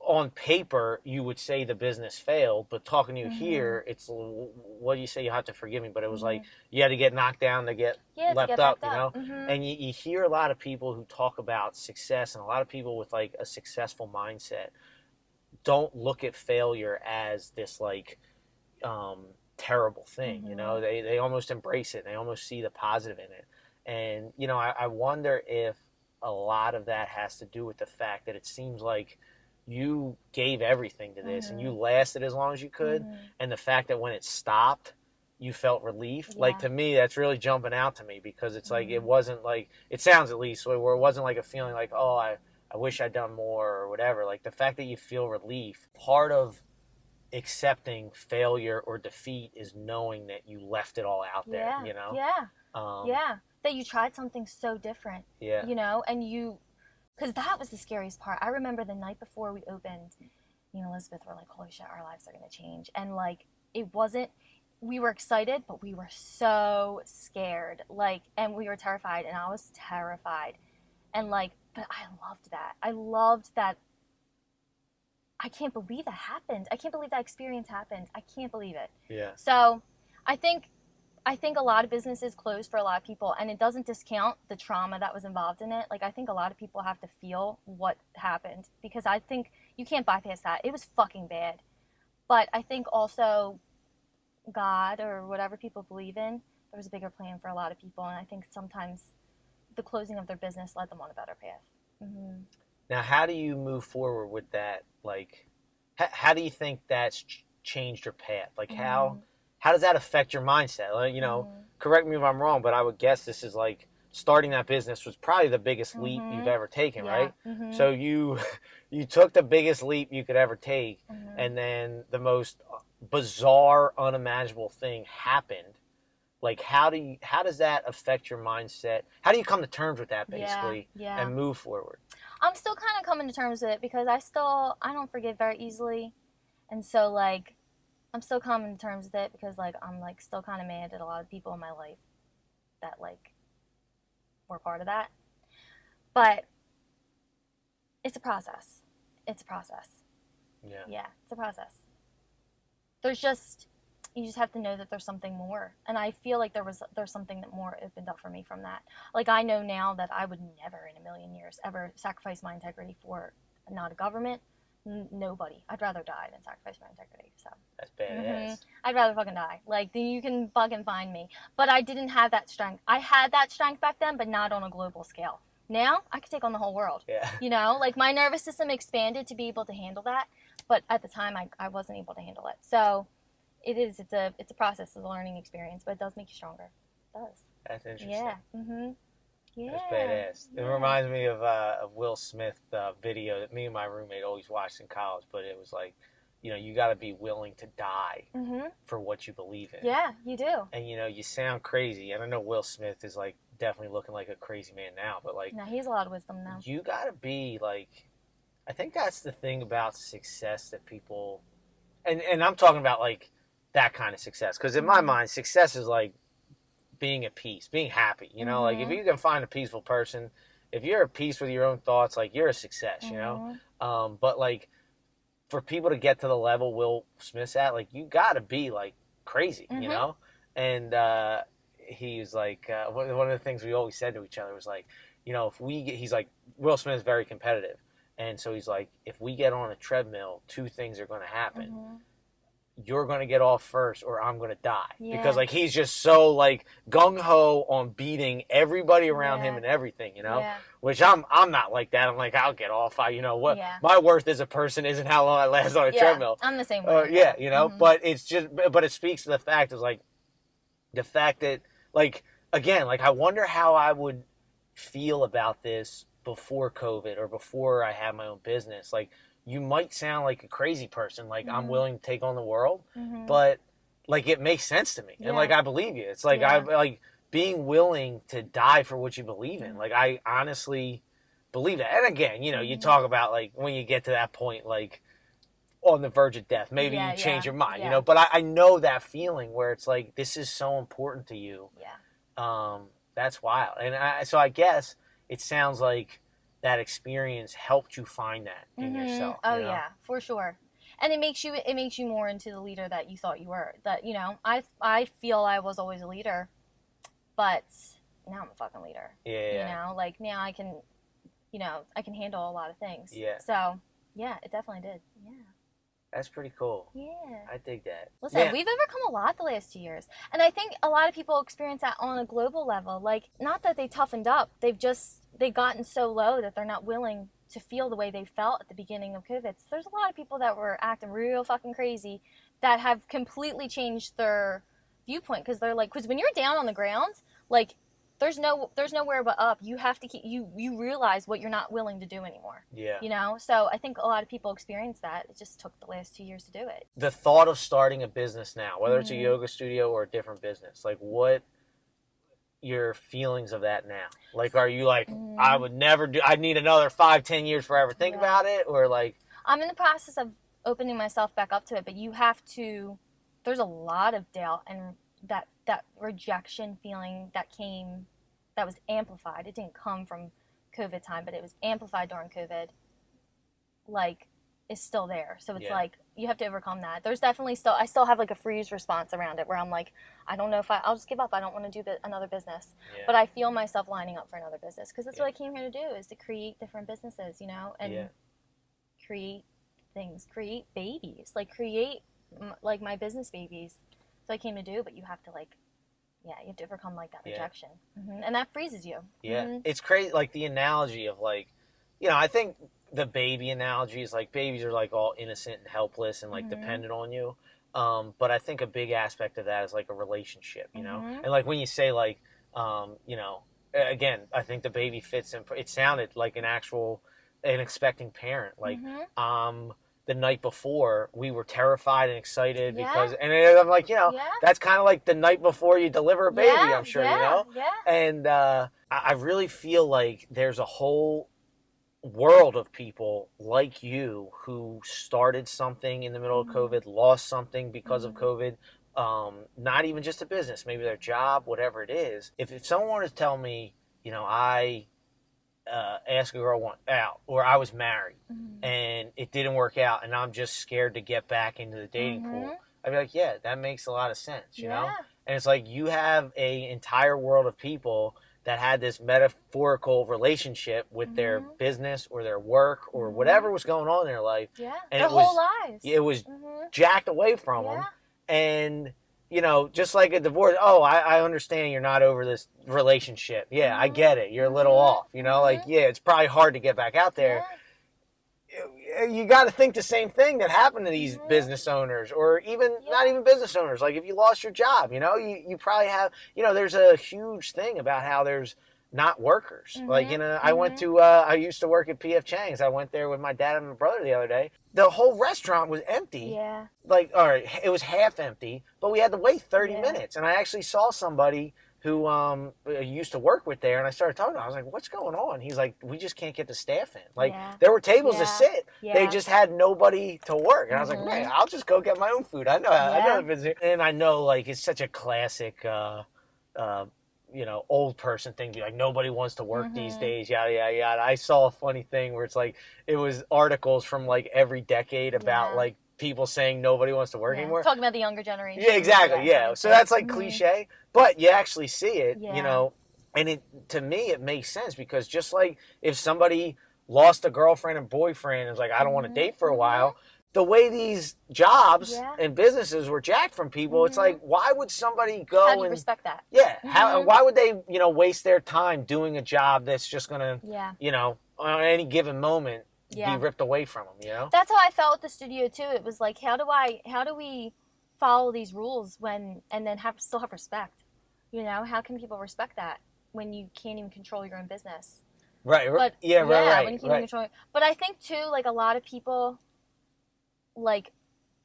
on paper you would say the business failed, but talking to you mm-hmm. here, it's what do you say? You have to forgive me, but it was mm-hmm. like you had to get knocked down to get left up, mm-hmm. and you hear a lot of people who talk about success, and a lot of people with like a successful mindset don't look at failure as this like terrible thing. Mm-hmm. They almost embrace it, and they almost see the positive in it. And I wonder if a lot of that has to do with the fact that it seems like you gave everything to this, mm-hmm. and you lasted as long as you could, mm-hmm. and the fact that when it stopped you felt relief, like to me that's really jumping out to me, because it's like, mm-hmm. it wasn't like, it sounds at least, where it wasn't like a feeling like, oh, I wish I'd done more or whatever. Like the fact that you feel relief, part of accepting failure or defeat is knowing that you left it all out there, that you tried something so different, and because that was the scariest part. I remember the night before we opened, me and Elizabeth were like, holy shit, our lives are going to change. And like, we were excited, but we were so scared, and we were terrified, and I was terrified. And but I loved that. I can't believe that happened. I can't believe that experience happened. I can't believe it. Yeah. So I think a lot of businesses closed for a lot of people, and it doesn't discount the trauma that was involved in it. Like, I think a lot of people have to feel what happened, because I think you can't bypass that. It was fucking bad. But I think also God, or whatever people believe in, there was a bigger plan for a lot of people, and I think sometimes the closing of their business led them on a better path. Mm-hmm. Now, how do you move forward with that? Like, how do you think that's changed your path? Like, mm-hmm. how does that affect your mindset? Like, mm-hmm. correct me if I'm wrong, but I would guess this is like starting that business was probably the biggest leap mm-hmm. you've ever taken, right? Mm-hmm. So you took the biggest leap you could ever take, mm-hmm. and then the most bizarre, unimaginable thing happened. Like, how does that affect your mindset? How do you come to terms with that, basically, and move forward? I'm still kind of coming to terms with it, because I don't forgive very easily. And so, like, I'm still coming to terms with it, because, like, I'm, like, still kind of mad at a lot of people in my life that, like, were part of that. But it's a process. It's a process. Yeah. Yeah, it's a process. There's just, You just have to know that there's something more. And I feel like there's something that more opened up for me from that. Like, I know now that I would never in a million years ever sacrifice my integrity for not a government, nobody. I'd rather die than sacrifice my integrity. So That's badass. I'd rather fucking die. Like, then you can fucking find me. But I didn't have that strength. I had that strength back then, but not on a global scale. Now I could take on the whole world. Yeah. You know, like, my nervous system expanded to be able to handle that, but at the time I wasn't able to handle it. So it's a process, it's a learning experience, but it does make you stronger. It does. That's interesting. Yeah. Yeah. That's badass. Yeah. It reminds me of Will Smith video that me and my roommate always watched in college, but it was like, you got to be willing to die for what you believe in. Yeah, you do. And, you sound crazy. And I know Will Smith is, like, definitely looking like a crazy man now, but, like... No, he has a lot of wisdom now. You got to be, like... I think that's the thing about success that people... And I'm talking about, like, that kind of success. Because in my mind, success is, like, being at peace, being happy, Like, if you can find a peaceful person, if you're at peace with your own thoughts, like, you're a success, But, like... for people to get to the level Will Smith's at, like, you got to be, like, crazy, And he's like, one of the things we always said to each other was, like, he's like, Will Smith is very competitive. And so he's like, if we get on a treadmill, two things are going to happen. You're going to get off first or I'm going to die. Yeah. Because, like, he's just so, like, gung-ho on beating everybody around him and everything, Yeah. Which I'm not like that. I'm like, I'll get off. My worth as a person isn't how long I last on a treadmill. I'm the same way. But it's just, but it speaks to the fact is, like, the fact that, like, again, like, I wonder how I would feel about this before COVID or before I had my own business. Like, you might sound like a crazy person, like, I'm willing to take on the world, but, like, it makes sense to me. And, like, I believe you. It's like, I like being willing to die for what you believe in. Like, I honestly believe that. And again, you talk about, like, when you get to that point, like, on the verge of death, maybe you change your mind, but I know that feeling where it's like, this is so important to you. Yeah. That's wild. And so I guess it sounds like that experience helped you find that in yourself. Oh, yeah, for sure. And it makes you more into the leader that you thought you were. That, I feel I was always a leader, but now I'm a fucking leader. Yeah. Like, now I can handle a lot of things. Yeah. So, yeah, it definitely did. Yeah. That's pretty cool. Yeah. I dig that. Listen, we've overcome a lot the last 2 years. And I think a lot of people experience that on a global level. Like, not that they toughened up. They've gotten so low that they're not willing to feel the way they felt at the beginning of COVID. So there's a lot of people that were acting real fucking crazy that have completely changed their viewpoint. Because when you're down on the ground, like, there's nowhere but up. You have to you realize what you're not willing to do anymore. Yeah. So I think a lot of people experience that. It just took the last 2 years to do it. The thought of starting a business now, whether it's a yoga studio or a different business, like, what your feelings of that now? Like, are you like, I would never do, I need another 5-10 years for I ever think about it? Or, like, I'm in the process of opening myself back up to it, but you have to, there's a lot of doubt and that rejection feeling that was amplified. It didn't come from COVID time, but it was amplified during COVID, like, is still there. So it's like, you have to overcome that. There's definitely I still have, like, a freeze response around it where I'm like, I don't know if I'll just give up. I don't want to do another business. Yeah. But I feel myself lining up for another business because that's what I came here to do, is to create different businesses, and create things, create babies, like, create, like, my business babies. That's what I came to do, but you have to, like, you have to overcome, like, that rejection. And that freezes you. Yeah. It's crazy, like, the analogy of, like, I think the baby analogy is, like, babies are, like, all innocent and helpless and, like, dependent on you. But I think a big aspect of that is, like, a relationship, And, like, when you say, like, again, I think the baby fits in. It sounded like an expecting parent. Like, the night before, we were terrified and excited because, and I'm like, that's kind of like the night before you deliver a baby, I'm sure, Yeah. And I really feel like there's a whole world of people like you who started something in the middle of COVID, lost something because of COVID, not even just a business, maybe their job, whatever it is. If someone wanted to tell me, I asked a girl out, or I was married and it didn't work out and I'm just scared to get back into the dating pool, I'd be like, yeah, that makes a lot of sense, you know? Yeah. And it's like you have a entire world of people that had this metaphorical relationship with their business or their work or whatever was going on in their life. Yeah. And Their whole lives. It was jacked away from them. And, you know, just like a divorce, I understand you're not over this relationship. Yeah, I get it. You're a little off, you know? Like, yeah, it's probably hard to get back out there. You got to think the same thing that happened to these business owners, or even not even business owners. Like if you lost your job, you know, you probably have, you know, there's a huge thing about how there's not workers. Like, you know, I went to, I used to work at P.F. Chang's. I went there with my dad and my brother the other day. The whole restaurant was empty. Yeah. Like, all right, it was half empty, but we had to wait 30 minutes. And I actually saw somebody who used to work with there, and I started talking to him. I was like, what's going on? He's like, we just can't get the staff in. Like, there were tables to sit. They just had nobody to work. And I was like, man, I'll just go get my own food. I know the business. And I know, like, it's such a classic, you know, old person thing to be like, nobody wants to work these days, yada, yada, yada. I saw a funny thing where it's like, it was articles from, like, every decade about, like, people saying nobody wants to work anymore. Talking about the younger generation. Yeah, exactly. Yeah. So that's like cliche, but you actually see it, you know, and it, to me, it makes sense because just like if somebody lost a girlfriend and boyfriend and was like, I don't want to date for a while, the way these jobs and businesses were jacked from people, it's like, why would somebody go How do you respect that? Yeah. Why would they, you know, waste their time doing a job that's just going to, you know, on any given moment, be ripped away from them, you know? That's how I felt with the studio too. It was like, how do we follow these rules and then still have respect? You know, how can people respect that when you can't even control your own business? Right. But, right. When you can't even control it. But I think too, like a lot of people, like,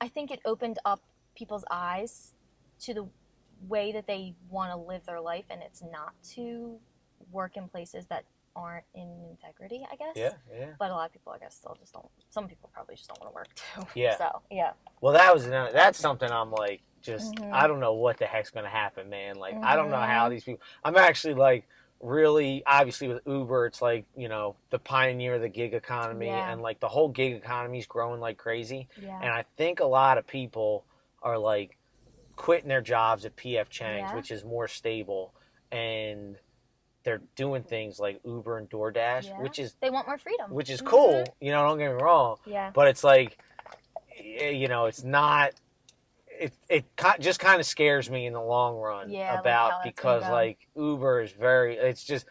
I think it opened up people's eyes to the way that they want to live their life, and it's not to work in places that aren't in integrity, I guess. Yeah. But a lot of people, I guess, still just don't. Some people probably just don't want to work too. Yeah. So yeah. Well, that's something I'm like, just I don't know what the heck's gonna happen, man. Like I don't know how these people. I'm actually like really obviously with Uber, it's like, you know, the pioneer of the gig economy, and like the whole gig economy is growing like crazy. Yeah. And I think a lot of people are like quitting their jobs at PF Chang's, which is more stable, and they're doing things like Uber and DoorDash, which is they want more freedom, which is cool. You know, don't get me wrong. Yeah. But it's like, you know, it's not. It just kind of scares me in the long run about because like Uber is it's just,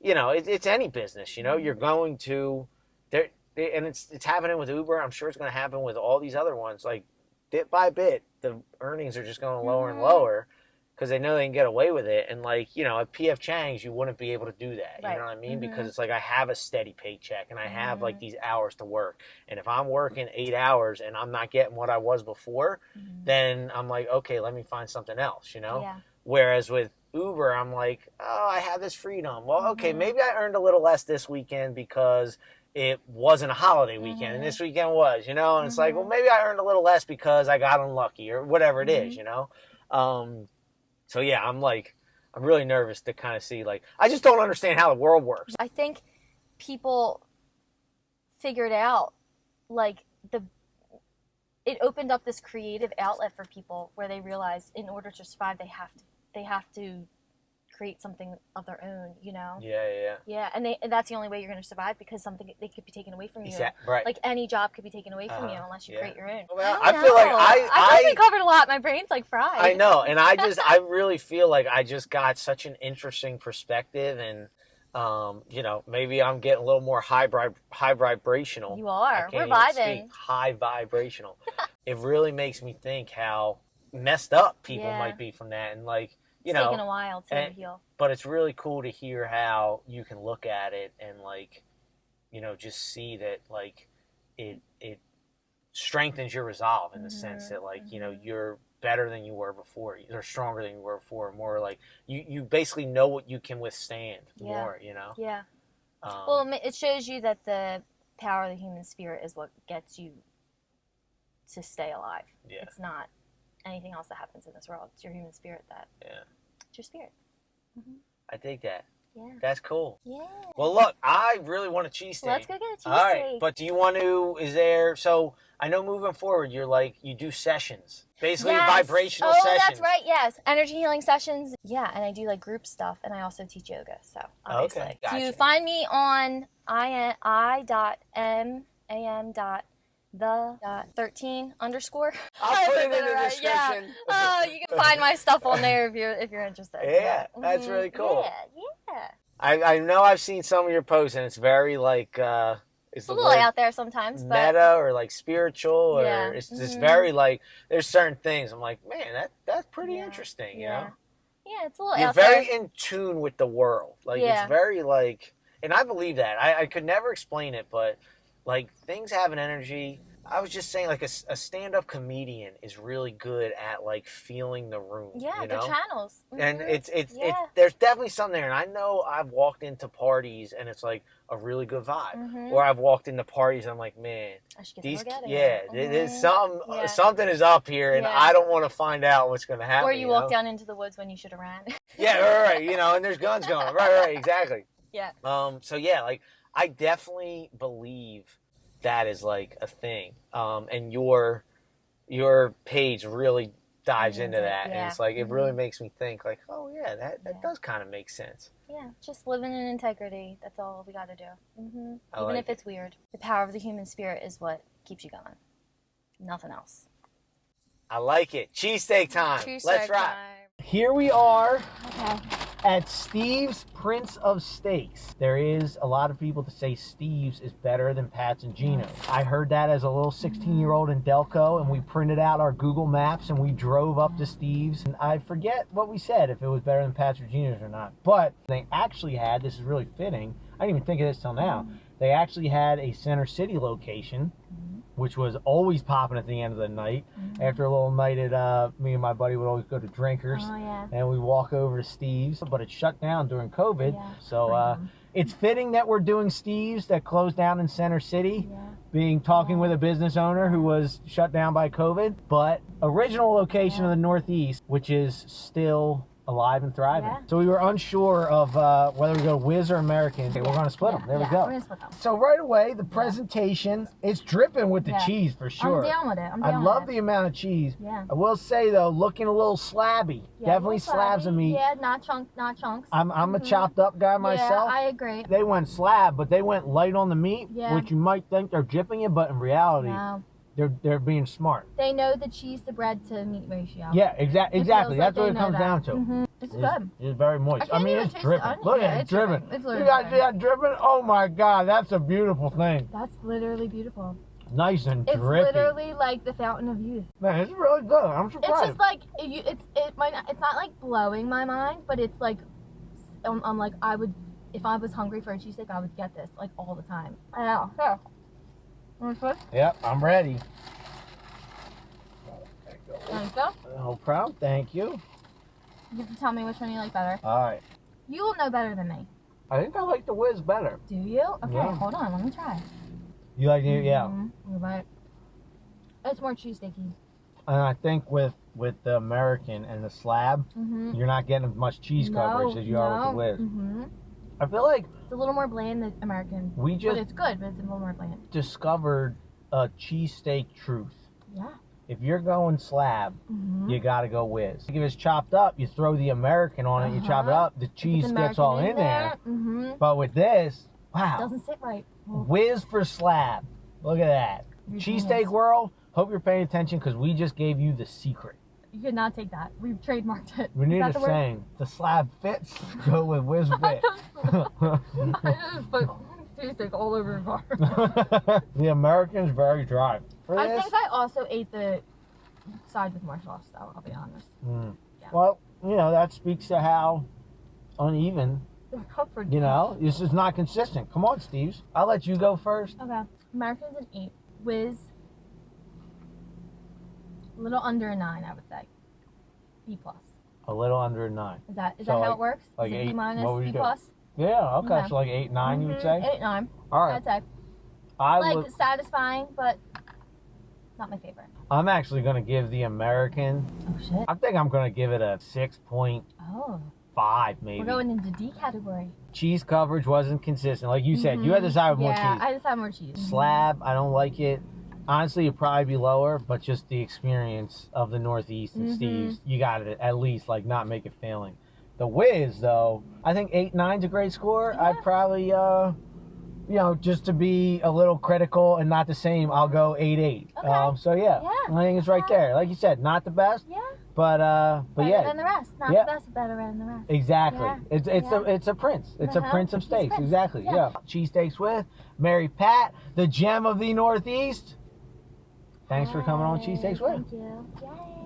you know, it's any business. You know, you're going to there, and it's happening with Uber. I'm sure it's going to happen with all these other ones. Like bit by bit, the earnings are just going lower and lower. Because they know they can get away with it. And, like, you know, at P.F. Chang's, you wouldn't be able to do that. You know what I mean? Because it's like I have a steady paycheck and I have, like, these hours to work. And if I'm working 8 hours and I'm not getting what I was before, then I'm like, okay, let me find something else, you know? Yeah. Whereas with Uber, I'm like, oh, I have this freedom. Well, okay, maybe I earned a little less this weekend because it wasn't a holiday weekend and this weekend was, you know? And it's like, well, maybe I earned a little less because I got unlucky or whatever it is, you know? So yeah, I'm really nervous to kind of see, like, I just don't understand how the world works. I think people figured out, like, it opened up this creative outlet for people where they realized in order to survive, they have to create something of their own, you know? Yeah, and that's the only way you're going to survive because they could be taken away from you. Right. Like any job could be taken away from you unless you create your own. Well, I feel like I think we covered a lot. My brain's like fried. I know, and I really feel like I just got such an interesting perspective, and you know, maybe I'm getting a little more high vibrational. You are. We're vibing. High vibrational. It really makes me think how messed up people might be from that, and like. It's taken a while to heal. But it's really cool to hear how you can look at it and, like, you know, just see that, like, it strengthens your resolve in the sense that, like, you know, you're better than you were before. You're stronger than you were before. More like, you basically know what you can withstand more, you know? Yeah. Well, it shows you that the power of the human spirit is what gets you to stay alive. Yeah. It's not anything else that happens in this world. It's your human spirit it's your spirit. I dig that. Yeah. That's cool. Yeah. Well, look, I really want a cheesesteak. Let's go get a cheesesteak. All right, but do you want to? Is there? So I know moving forward, you do sessions, basically vibrational sessions. Oh, that's right. Yes, energy healing sessions. Yeah, and I do like group stuff, and I also teach yoga. So obviously, okay, gotcha. So you find me on I.m.the.13_. I'll put it in the description. Yeah. Oh, you can find my stuff on there if you're interested. Yeah, that's really cool. Yeah. I know I've seen some of your posts, and it's very like it's a little out there sometimes, but meta or like spiritual, or it's just very like there's certain things. I'm like, man, that's pretty interesting, you know? Yeah, it's a little You're out there. very in tune with the world. Like it's very like, and I believe that. I could never explain it, but like things have an energy. I was just saying, like a stand-up comedian is really good at like feeling the room. Yeah, you the know? channels. And it's there's definitely something there. And I know I've walked into parties and it's like a really good vibe. Or I've walked into parties and I'm like, man, I should get there's something is up here, and I don't want to find out what's going to happen. Or you walk down into the woods when you should have ran. Right. You know, and there's guns going. Right, exactly. Yeah. So yeah, like I definitely believe that is like a thing. And your page really dives into that, and it's like it really makes me think like, oh yeah, that does kind of make sense. Yeah, just living in integrity. That's all we got to do. Even like if it's weird, the power of the human spirit is what keeps you going. Nothing else. I like it. Cheesesteak time. Let's rock. Here we are. Okay. At Steve's Prince of Steaks. There is a lot of people that say Steve's is better than Pat's and Gino's. I heard that as a little 16-year-old in Delco, and we printed out our Google Maps and we drove up to Steve's. And I forget what we said, if it was better than Pat's or Gino's or not. But they actually had, this is really fitting, I didn't even think of this till now, they actually had a Center City location, which was always popping at the end of the night. After a little night at, me and my buddy would always go to Drinkers, and we walk over to Steve's, but it shut down during COVID. So it's fitting that we're doing Steve's that closed down in Center City, talking with a business owner who was shut down by COVID, but original location of the Northeast, which is still alive and thriving. So we were unsure of whether we go Whiz or American. Okay, we're going to split them. There we go. We're gonna split them. So right away, the presentation, it's dripping with the cheese for sure. I'm down with it. I love the amount of cheese. I will say though, looking a little slabby. Definitely slabs of meat. Yeah, not chunks. I'm a chopped up guy myself. Yeah, I agree. They went slab, but they went light on the meat, which you might think they're dripping it, but in reality, they're being smart. They know the cheese to bread to meat ratio. Yeah, exactly. That's what it comes down to. It's good. It's very moist. I mean, it's dripping. Look at it, it's dripping. It's You got that dripping? Oh my God, that's a beautiful thing. That's literally beautiful. Nice and it's drippy. It's literally like the fountain of youth. Man, it's really good. I'm surprised. It's just like it's not like blowing my mind, but it's like I'm like if I was hungry for a cheesesteak, I would get this like all the time. I know. So, want to switch? Yep, I'm ready. Thank you. No problem. Thank you. You have to tell me which one you like better. All right. You will know better than me. I think I like the Whiz better. Do you? Okay, hold on. Let me try. You like it? Yeah. Right. It's more cheesesteaky. And I think with the American and the slab, you're not getting as much cheese coverage as you are with the Whiz. I feel like it's a little more bland than American. But it's good, but it's a little more bland. Discovered a cheesesteak truth. Yeah. If you're going slab, you gotta go Whiz. If it's chopped up, you throw the American on it, you chop it up, the cheese gets all in there. But with this, wow. It doesn't sit right. Whiz for slab. Look at that. Cheesesteak world, hope you're paying attention because we just gave you the secret. You could not take that. We've trademarked it. We need a saying. The slab fits, go with Whiz Wit. I just put cheesesteak all over the car. The American's very dry. I think I also ate the side with more sauce, though, I'll be honest. Yeah. Well, you know, that speaks to how uneven, you know, this is not consistent. Come on, Steve's. I'll let you go first. Okay. American's an 8. Whiz, a little under a 9, I would say. B+. A little under a 9. Is that how it works? Like is it 8, B minus, what would B you plus? Do? Yeah, okay. So like 8, 9, you would say? 8, 9. All right. I'd say. Satisfying, but not my favorite. I'm actually going to give the American. Oh, shit. I think I'm going to give it a 6 point. Oh. 5 maybe. We're going into D category. Cheese coverage wasn't consistent. Like you said, you had to decide with more cheese. Yeah, I just had more cheese. Slab, I don't like it. Honestly, it'd probably be lower, but just the experience of the Northeast and Steve's, you got to at least like not make it failing. The Whiz, though, I think 8-9's a great score. Yeah. I'd probably, you know, just to be a little critical and not the same, I'll go 8-8. Okay. So yeah, I think it's right there. Like you said, not the best, Yeah. but Better yeah, than the rest. Not Yeah. the best, better than the rest. exactly. Yeah. It's a prince. It's a prince of He's steaks. prince. Exactly. Yeah. Yeah. Cheesesteaks with Mary Pat, the gem of the Northeast. Thanks for coming on Cheesesteaks with. Thank you. Yay.